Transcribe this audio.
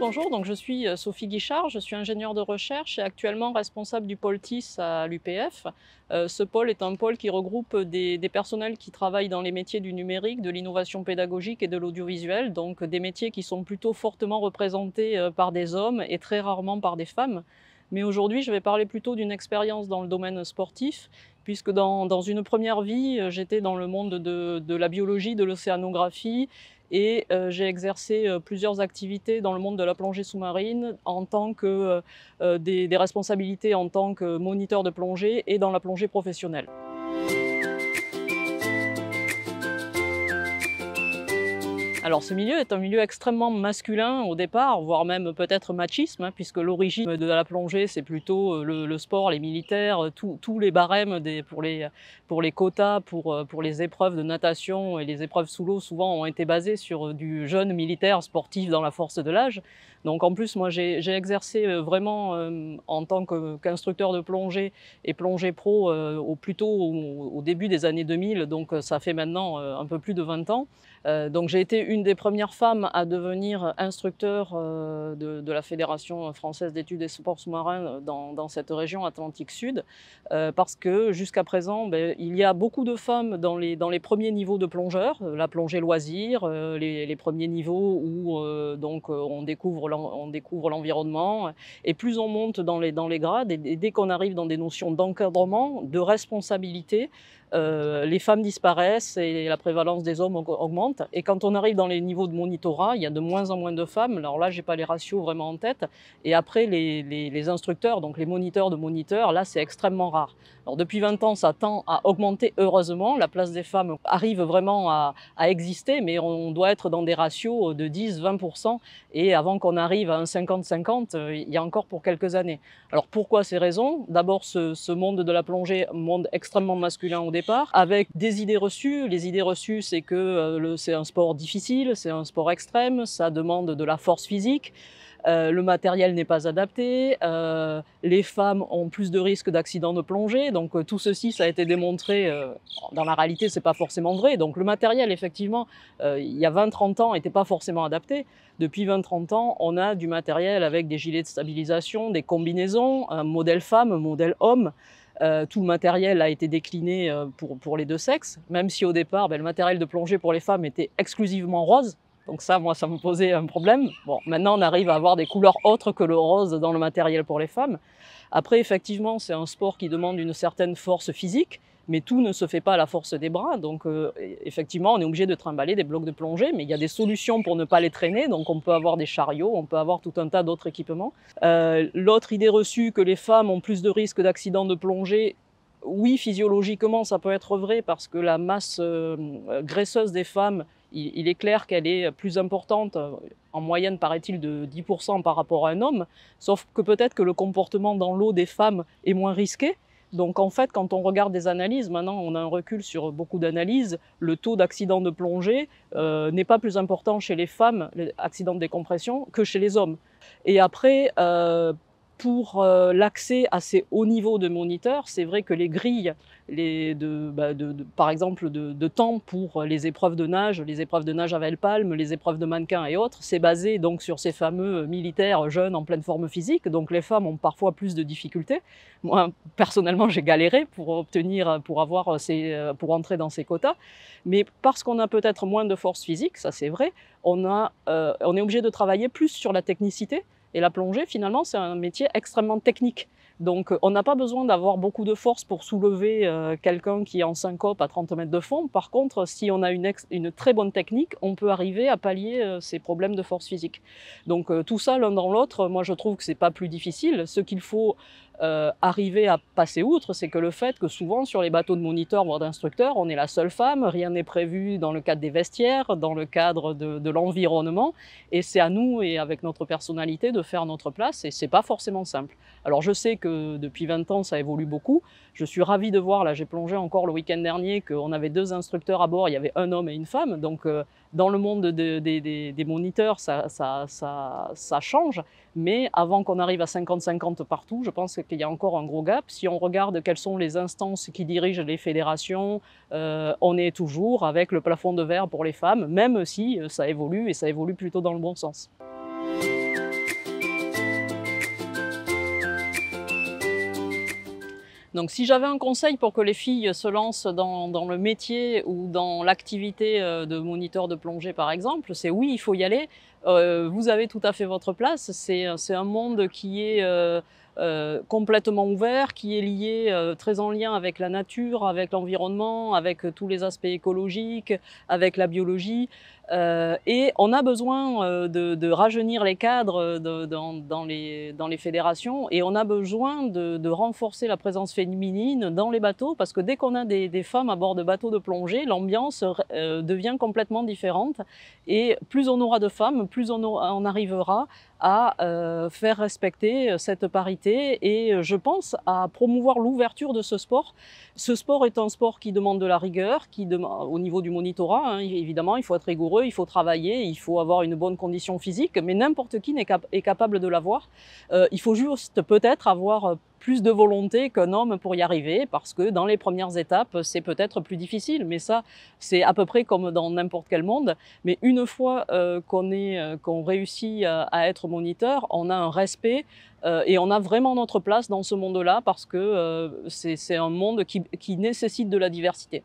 bonjour, donc je suis Sophie Guichard, je suis ingénieure de recherche et actuellement responsable du pôle TIS à l'UPF. Ce pôle est un pôle qui regroupe des personnels qui travaillent dans les métiers du numérique, de l'innovation pédagogique et de l'audiovisuel, donc des métiers qui sont plutôt fortement représentés par des hommes et très rarement par des femmes. Mais aujourd'hui, je vais parler plutôt d'une expérience dans le domaine sportif, puisque dans une première vie, j'étais dans le monde de la biologie, de l'océanographie, et j'ai exercé plusieurs activités dans le monde de la plongée sous-marine en tant que des responsabilités en tant que moniteur de plongée et dans la plongée professionnelle. Alors ce milieu est un milieu extrêmement masculin au départ, voire même peut-être machisme, hein, puisque l'origine de la plongée, c'est plutôt le sport, les militaires, tous les barèmes pour les quotas, pour les épreuves de natation et les épreuves sous l'eau, souvent ont été basés sur du jeune militaire sportif dans la force de l'âge. Donc en plus, moi j'ai exercé vraiment en tant qu'instructeur de plongée et plongée pro plutôt au début des années 2000, donc ça fait maintenant un peu plus de 20 ans. Donc j'ai été une des premières femmes à devenir instructeur de la Fédération française d'études des sports sous-marins dans cette région Atlantique Sud, parce que jusqu'à présent, il y a beaucoup de femmes dans les premiers niveaux de plongeurs, la plongée loisir, les premiers niveaux où on découvre l'environnement, et plus on monte dans les grades, et dès qu'on arrive dans des notions d'encadrement, de responsabilité, les femmes disparaissent et la prévalence des hommes augmente. Et quand on arrive dans les niveaux de monitorat, il y a de moins en moins de femmes. Alors là, j'ai pas les ratios vraiment en tête. Et après, les instructeurs, donc les moniteurs de moniteurs, là, c'est extrêmement rare. Alors depuis 20 ans, ça tend à augmenter heureusement. La place des femmes arrive vraiment à exister, mais on doit être dans des ratios de 10-20%. Et avant qu'on arrive à un 50-50, il y a encore pour quelques années. Alors pourquoi ces raisons? D'abord, ce monde de la plongée, monde extrêmement masculin au départ, avec des idées reçues. Les idées reçues, c'est que c'est un sport difficile, c'est un sport extrême, ça demande de la force physique. Le matériel n'est pas adapté, les femmes ont plus de risques d'accidents de plongée, donc tout ceci, ça a été démontré. Dans la réalité, c'est pas forcément vrai. Donc le matériel, effectivement, il y a 20-30 ans, n'était pas forcément adapté. Depuis 20-30 ans, on a du matériel avec des gilets de stabilisation, des combinaisons, un modèle femme, un modèle homme. Tout le matériel a été décliné pour les deux sexes, même si au départ, le matériel de plongée pour les femmes était exclusivement rose. Donc ça, moi, ça me posait un problème. Bon, maintenant, on arrive à avoir des couleurs autres que le rose dans le matériel pour les femmes. Après, effectivement, c'est un sport qui demande une certaine force physique, mais tout ne se fait pas à la force des bras. Donc, effectivement, on est obligé de trimballer des blocs de plongée, mais il y a des solutions pour ne pas les traîner. Donc, on peut avoir des chariots, on peut avoir tout un tas d'autres équipements. L'autre idée reçue que les femmes ont plus de risques d'accidents de plongée, oui, physiologiquement, ça peut être vrai parce que la masse graisseuse des femmes, il est clair qu'elle est plus importante, en moyenne, paraît-il, de 10% par rapport à un homme, sauf que peut-être que le comportement dans l'eau des femmes est moins risqué. Donc en fait, quand on regarde des analyses, maintenant on a un recul sur beaucoup d'analyses, le taux d'accident de plongée n'est pas plus important chez les femmes, les accidents de décompression, que chez les hommes. Et après, pour l'accès à ces hauts niveaux de moniteurs, c'est vrai que les grilles par exemple de temps pour les épreuves de nage à Vel Palme, les épreuves de mannequin et autres, c'est basé donc sur ces fameux militaires jeunes en pleine forme physique. Donc les femmes ont parfois plus de difficultés. Moi, personnellement, j'ai galéré pour pour entrer dans ces quotas. Mais parce qu'on a peut-être moins de force physique, ça c'est vrai, on est obligé de travailler plus sur la technicité. Et la plongée, finalement, c'est un métier extrêmement technique. Donc, on n'a pas besoin d'avoir beaucoup de force pour soulever quelqu'un qui est en syncope à 30 mètres de fond. Par contre, si on a une très bonne technique, on peut arriver à pallier ces problèmes de force physique. Donc, tout ça, l'un dans l'autre, moi, je trouve que c'est pas plus difficile. Ce qu'il faut arriver à passer outre, c'est que le fait que souvent, sur les bateaux de moniteurs, voire d'instructeurs, on est la seule femme, rien n'est prévu dans le cadre des vestiaires, dans le cadre de l'environnement, et c'est à nous, et avec notre personnalité, de faire notre place, et c'est pas forcément simple. Alors je sais que depuis 20 ans, ça évolue beaucoup. Je suis ravie de voir, là j'ai plongé encore le week-end dernier, qu'on avait 2 instructeurs à bord, il y avait un homme et une femme. Donc dans le monde des moniteurs, ça change. Mais avant qu'on arrive à 50-50 partout, je pense qu'il y a encore un gros gap. Si on regarde quelles sont les instances qui dirigent les fédérations, on est toujours avec le plafond de verre pour les femmes, même si ça évolue, et ça évolue plutôt dans le bon sens. Donc si j'avais un conseil pour que les filles se lancent dans le métier ou dans l'activité, de moniteur de plongée par exemple, c'est oui, il faut y aller. Vous avez tout à fait votre place. C'est un monde qui est, complètement ouvert, qui est lié, très en lien avec la nature, avec l'environnement, avec, tous les aspects écologiques, avec la biologie. Et on a besoin, de rajeunir les cadres, dans les fédérations, et on a besoin de renforcer la présence féminine dans les bateaux parce que dès qu'on a des femmes à bord de bateaux de plongée, l'ambiance devient complètement différente, et plus on aura de femmes, plus on arrivera à faire respecter cette parité, et je pense à promouvoir l'ouverture de ce sport. Ce sport est un sport qui demande de la rigueur, au niveau du monitorat, hein, évidemment, il faut être rigoureux, il faut travailler, il faut avoir une bonne condition physique, mais n'importe qui est capable de l'avoir. Il faut juste peut-être avoir plus de volonté qu'un homme pour y arriver, parce que dans les premières étapes, c'est peut-être plus difficile, mais ça, c'est à peu près comme dans n'importe quel monde. Mais une fois qu'on réussit à être moniteur, on a un respect, et on a vraiment notre place dans ce monde-là parce que c'est un monde qui nécessite de la diversité.